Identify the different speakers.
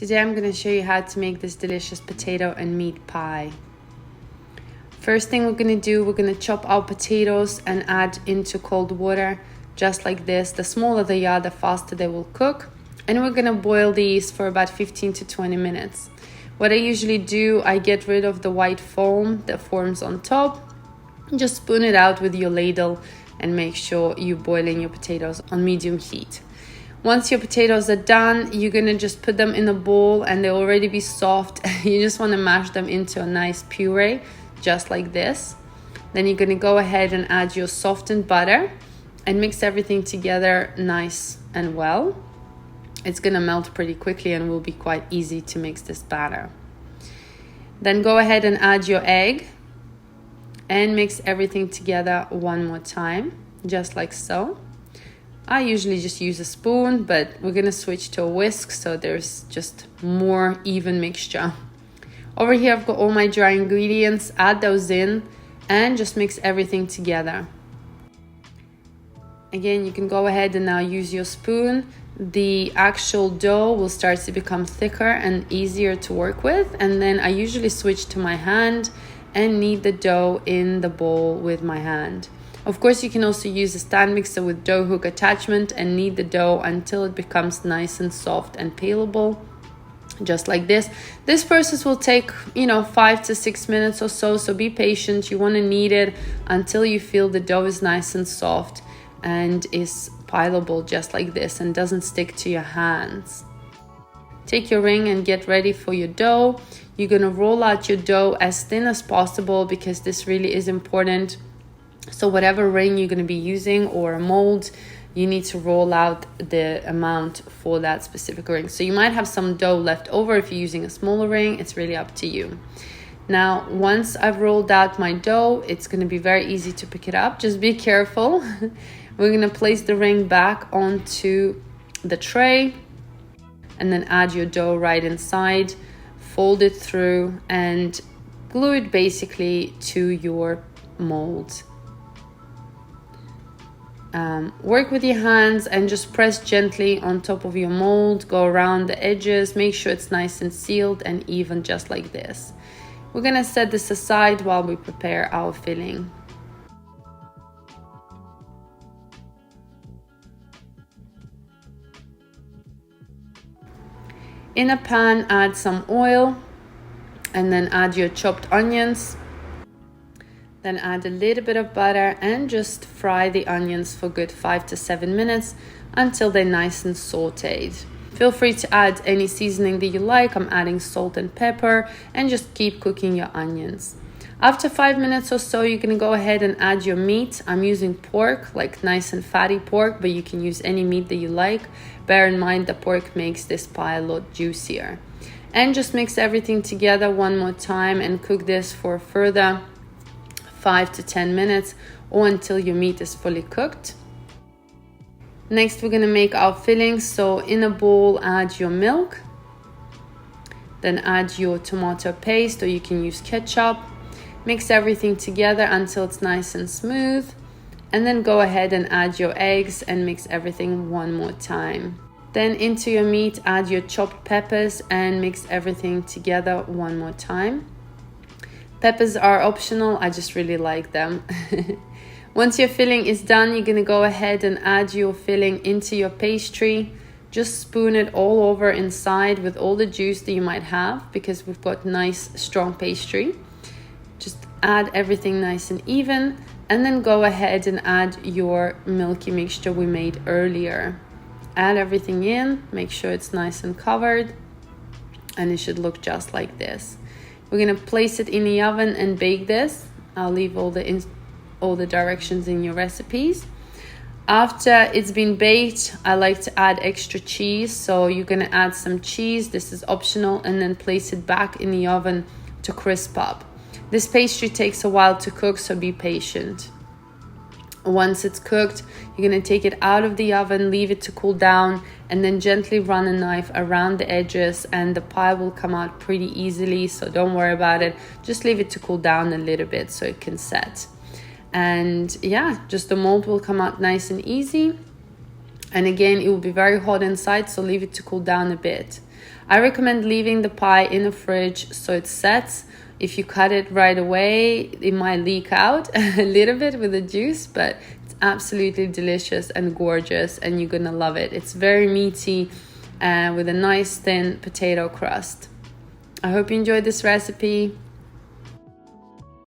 Speaker 1: Today I'm going to show you how to make this delicious potato and meat pie. First thing we're going to do, we're going to chop our potatoes and add into cold water just like this. The smaller they are, the faster they will cook. And we're going to boil these for about 15 to 20 minutes. What I usually do, I get rid of the white foam that forms on top. Just spoon it out with your ladle and make sure you're boiling your potatoes on medium heat. Once your potatoes are done, you're going to just put them in a bowl and they'll already be soft. You just want to mash them into a nice puree, just like this. Then you're going to go ahead and add your softened butter and mix everything together nice and well. It's going to melt pretty quickly and will be quite easy to mix this batter. Then go ahead and add your egg and mix everything together one more time, just like so. I usually just use a spoon, but we're going to switch to a whisk so there's just more even mixture. Over here I've got all my dry ingredients. Add those in and just mix everything together. Again, you can go ahead and now use your spoon. The actual dough will start to become thicker and easier to work with, and then I usually switch to my hand and knead the dough in the bowl with my hand. Of course, you can also use a stand mixer with dough hook attachment and knead the dough until it becomes nice and soft and peelable, just like this. This process will take, 5 to 6 minutes or so be patient. You want to knead it until you feel the dough is nice and soft and is pileable just like this and doesn't stick to your hands. Take your ring and get ready for your dough. You're going to roll out your dough as thin as possible because this really is important. So whatever ring you're going to be using or a mold, you need to roll out the amount for that specific ring. So you might have some dough left over if you're using a smaller ring. It's really up to you. Now, once I've rolled out my dough, it's going to be very easy to pick it up. Just be careful. We're going to place the ring back onto the tray and then add your dough right inside. Fold it through and glue it basically to your mold. Work with your hands and just press gently on top of your mold. Go around the edges. Make sure it's nice and sealed and even, just like this. We're going to set this aside while we prepare our filling. In a pan, add some oil and then add your chopped onions. Then add a little bit of butter and just fry the onions for good 5 to 7 minutes until they're nice and sauteed. Feel free to add any seasoning that you like. I'm adding salt and pepper and just keep cooking your onions. After 5 minutes or so, you're going to go ahead and add your meat. I'm using pork, like nice and fatty pork, but you can use any meat that you like. Bear in mind the pork makes this pie a lot juicier. And just mix everything together one more time and cook this for a further 5 to 10 minutes or until your meat is fully cooked. Next, we're going to make our fillings. So in a bowl, add your milk. Then add your tomato paste, or you can use ketchup. Mix everything together until it's nice and smooth. And then go ahead and add your eggs and mix everything one more time. Then into your meat, add your chopped peppers and mix everything together one more time. Peppers are optional, I just really like them. Once your filling is done, you're going to go ahead and add your filling into your pastry. Just spoon it all over inside with all the juice that you might have because we've got nice strong pastry. Just add everything nice and even and then go ahead and add your milky mixture we made earlier. Add everything in, make sure it's nice and covered, and it should look just like this. We're going to place it in the oven and bake this. I'll leave all the directions in your recipes. After it's been baked, I like to add extra cheese. So you're going to add some cheese. This is optional, and then place it back in the oven to crisp up. This pastry takes a while to cook, so be patient. Once it's cooked, you're going to take it out of the oven, leave it to cool down, and then gently run a knife around the edges and the pie will come out pretty easily, so don't worry about it. Just leave it to cool down a little bit so it can set. And yeah, just the mold will come out nice and easy. And again, it will be very hot inside, so leave it to cool down a bit. I recommend leaving the pie in the fridge so it sets. If you cut it right away, it might leak out a little bit with the juice, but it's absolutely delicious and gorgeous, and you're gonna love it. It's very meaty with a nice thin potato crust. I hope you enjoyed this recipe.